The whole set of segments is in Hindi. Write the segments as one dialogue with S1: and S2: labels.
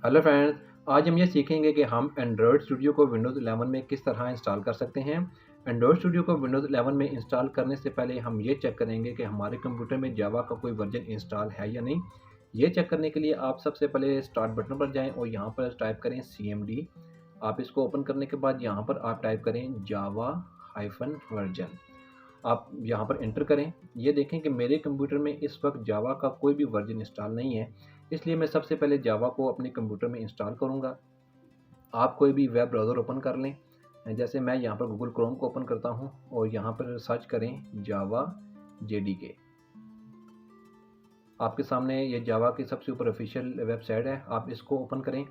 S1: हेलो फ्रेंड्स, आज हम ये सीखेंगे कि हम एंड्रॉयड स्टूडियो को विंडोज़ 11 में किस तरह इंस्टॉल कर सकते हैं। एंड्रॉयड स्टूडियो को विंडोज़ 11 में इंस्टॉल करने से पहले हम ये चेक करेंगे कि हमारे कंप्यूटर में जावा का कोई वर्जन इंस्टॉल है या नहीं। ये चेक करने के लिए आप सबसे पहले स्टार्ट बटन पर जाएं और यहाँ पर टाइप करें CMD। आप इसको ओपन करने के बाद यहाँ पर आप टाइप करें जावा हाइफन वर्जन। आप यहाँ पर एंटर करें। ये देखें कि मेरे कंप्यूटर में इस वक्त जावा का कोई भी वर्जन इंस्टॉल नहीं है, इसलिए मैं सबसे पहले जावा को अपने कंप्यूटर में इंस्टॉल करूँगा। आप कोई भी वेब ब्राउज़र ओपन कर लें, जैसे मैं यहाँ पर गूगल क्रोम को ओपन करता हूँ और यहाँ पर सर्च करें जावा JDK। आपके सामने ये जावा की सबसे ऊपर ऑफिशियल वेबसाइट है, आप इसको ओपन करें।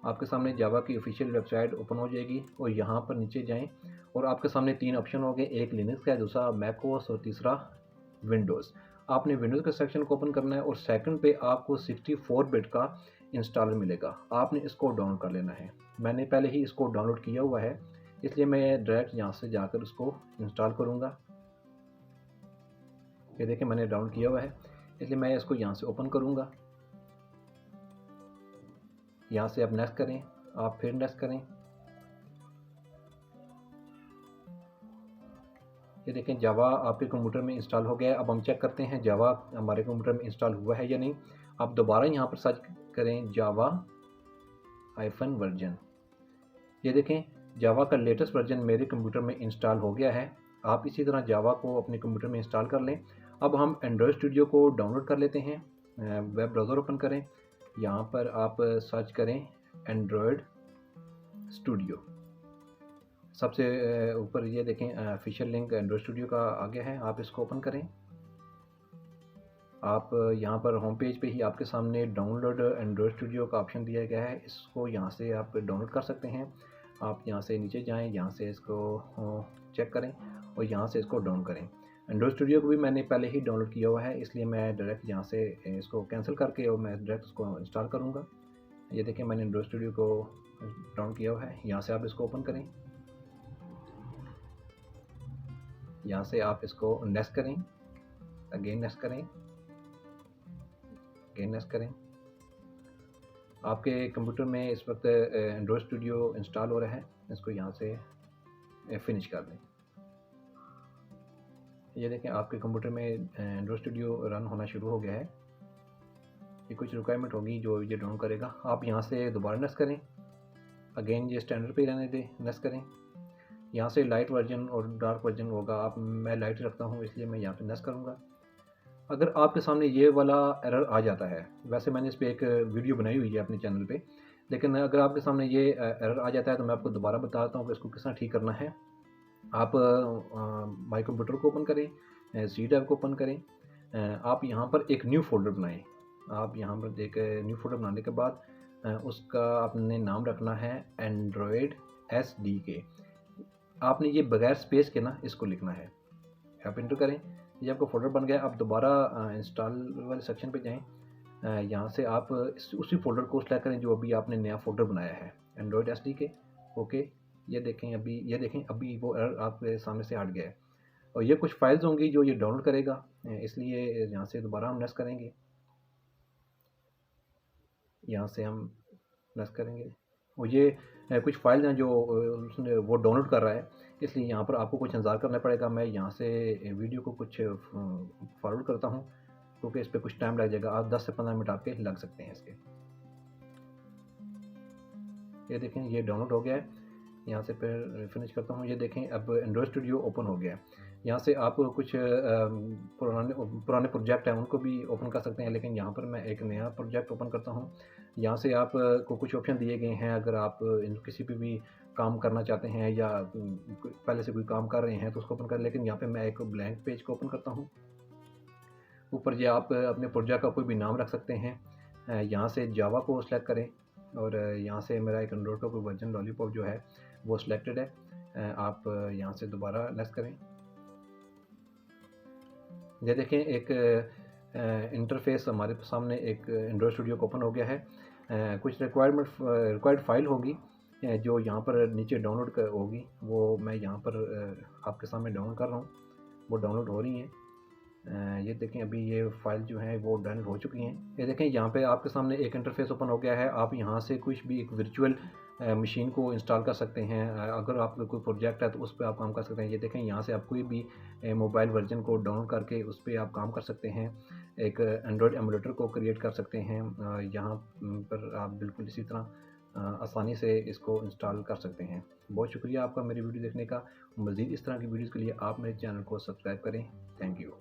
S1: आपके सामने जावा की ऑफिशियल वेबसाइट ओपन हो जाएगी और यहाँ पर नीचे जाएं और आपके सामने 3 ऑप्शन हो गए, एक लिनक्स का है, दूसरा मैकओएस और तीसरा विंडोज़। आपने विंडोज़ के सेक्शन को ओपन करना है और सेकंड पे आपको 64 बिट का इंस्टॉलर मिलेगा, आपने इसको डाउनलोड कर लेना है। मैंने पहले ही इसको डाउनलोड किया हुआ है, इसलिए मैं डायरेक्ट यहाँ से जाकर उसको इंस्टॉल करूँगा। ये देखें मैंने डाउनलोड किया हुआ है, इसलिए मैं इसको यहाँ से ओपन करूँगा। यहाँ से आप नेक्स्ट करें, आप फिर नेक्स्ट करें। ये देखें जावा आपके कंप्यूटर में इंस्टॉल हो गया है। अब हम चेक करते हैं जावा हमारे कंप्यूटर में इंस्टॉल हुआ है या नहीं। आप दोबारा यहाँ पर सर्च करें जावा हाइफन वर्जन। ये देखें जावा का लेटेस्ट वर्जन मेरे कंप्यूटर में इंस्टॉल हो गया है। आप इसी तरह जावा को अपने कंप्यूटर में इंस्टॉल कर लें। अब हम एंड्रॉयड स्टूडियो को डाउनलोड कर लेते हैं। वेब ब्राउज़र ओपन करें, यहाँ पर आप सर्च करें एंड्रॉयड स्टूडियो। सबसे ऊपर ये देखें ऑफिशियल लिंक एंड्रॉयड स्टूडियो का आ गया है, आप इसको ओपन करें। आप यहाँ पर होम पेज पे ही आपके सामने डाउनलोड एंड्रॉयड स्टूडियो का ऑप्शन दिया गया है, इसको यहाँ से आप डाउनलोड कर सकते हैं। आप यहाँ से नीचे जाएं, यहाँ से इसको चेक करें और यहाँ से इसको डाउन करें। एंड्रॉयड स्टूडियो को भी मैंने पहले ही डाउनलोड किया हुआ है, इसलिए मैं डायरेक्ट यहाँ से इसको कैंसिल करके और मैं डायरेक्ट उसको इंस्टॉल करूँगा। ये देखें मैंने एंड्रॉयड स्टूडियो को डाउन किया हुआ है। यहाँ से आप इसको ओपन करें, यहाँ से आप इसको नेक्स्ट करें, अगेन नेक्स्ट करें, अगेन नेक्स्ट करें। आपके कंप्यूटर में इस वक्त एंड्रॉयड स्टूडियो इंस्टॉल हो रहा है, इसको यहाँ से फिनिश कर दें। ये देखें आपके कंप्यूटर में एंड्रॉयड स्टूडियो रन होना शुरू हो गया है। ये कुछ रिक्वायरमेंट होगी जो ये डाउन करेगा। आप यहाँ से दोबारा नेक्स्ट करें, अगेन ये स्टैंडर्ड पे रहने दें, नेक्स्ट करें। यहाँ से लाइट वर्जन और डार्क वर्जन होगा, आप मैं लाइट रखता हूँ इसलिए मैं यहाँ पे नेक्स्ट करूँगा। अगर आपके सामने ये वाला एरर आ जाता है, वैसे मैंने इस पर एक वीडियो बनाई हुई है अपने चैनल पे, लेकिन अगर आपके सामने ये एरर आ जाता है तो मैं आपको दोबारा बताता हूँ कि इसको किस तरह ठीक करना है। आप माई कंप्यूटर को ओपन करें, सी ड्राइव को ओपन करें, आप यहाँ पर एक न्यू फोल्डर बनाएं। आप यहाँ पर एक न्यू फोल्डर बनाने के बाद उसका आपने नाम रखना है एंड्रॉयड SDK। आपने ये बगैर स्पेस के ना इसको लिखना है। आप इंटर करें, ये आपका फोल्डर बन गया। आप दोबारा इंस्टॉल वाले सेक्शन पे जाएं, यहाँ से आप उसी फोल्डर को सेलेक्ट करें जो अभी आपने नया फोल्डर बनाया है, एंड्रॉयड SDK। ओके, ये देखें अभी वो एरर आपके सामने से हट गया है और ये कुछ फाइल्स होंगी जो ये डाउनलोड करेगा, इसलिए यहाँ से दोबारा हम नेक्स्ट करेंगे। यहाँ से हम नेक्स्ट करेंगे और ये कुछ फाइल हैं जो उसने वो डाउनलोड कर रहा है, इसलिए यहाँ पर आपको कुछ इंतज़ार करना पड़ेगा। मैं यहाँ से वीडियो को कुछ फॉरवर्ड करता हूँ क्योंकि इस पर कुछ टाइम लग जाएगा। आप 10 से 15 मिनट आपके लग सकते हैं इसके। ये देखें ये डाउनलोड हो गया है, यहाँ से फिर फिनिश करता हूँ। ये देखें अब एंड्रॉयड स्टूडियो ओपन हो गया है। यहाँ से आप कुछ पुराने प्रोजेक्ट हैं उनको भी ओपन कर सकते हैं, लेकिन यहाँ पर मैं एक नया प्रोजेक्ट ओपन करता हूँ। यहाँ से आप को कुछ ऑप्शन दिए गए हैं, अगर आप किसी पे भी काम करना चाहते हैं या पहले से कोई काम कर रहे हैं तो उसको ओपन करें, लेकिन यहाँ पे मैं एक ब्लैंक पेज को ओपन करता हूँ। ऊपर ये आप अपने प्रोजेक्ट का कोई भी नाम रख सकते हैं। यहाँ से जावा को सिलेक्ट करें और यहाँ से मेरा एक एंड्रॉयड का कोई वर्जन लॉलीपॉप जो है वो सिलेक्टेड है। आप यहाँ से दोबारा नेक्स्ट करें। ये देखें एक इंटरफेस हमारे सामने एक एंड्रॉयड स्टूडियो को ओपन हो गया है। कुछ रिक्वायर्ड फाइल होगी जो यहाँ पर नीचे डाउनलोड होगी, वो मैं यहाँ पर आपके सामने डाउनलोड कर रहा हूँ, वो डाउनलोड हो रही हैं। ये देखें अभी ये फ़ाइल जो है वो डाउनलोड हो चुकी हैं। ये देखें यहाँ पे आपके सामने एक इंटरफेस ओपन हो गया है। आप यहाँ से कुछ भी एक वर्चुअल मशीन को इंस्टॉल कर सकते हैं। अगर आपका कोई प्रोजेक्ट है तो उस पे आप काम कर सकते हैं। ये देखें यहाँ से आप कोई भी मोबाइल वर्जन को डाउनलोड करके उस पे आप काम कर सकते हैं। एक एंड्रॉयड एमुलेटर को क्रिएट कर सकते हैं। यहाँ पर आप बिल्कुल इसी तरह आसानी से इसको इंस्टॉल कर सकते हैं। बहुत शुक्रिया आपका मेरी वीडियो देखने का। मज़ीद इस तरह की वीडियोज़ के लिए आप मेरे चैनल को सब्सक्राइब करें। Thank you.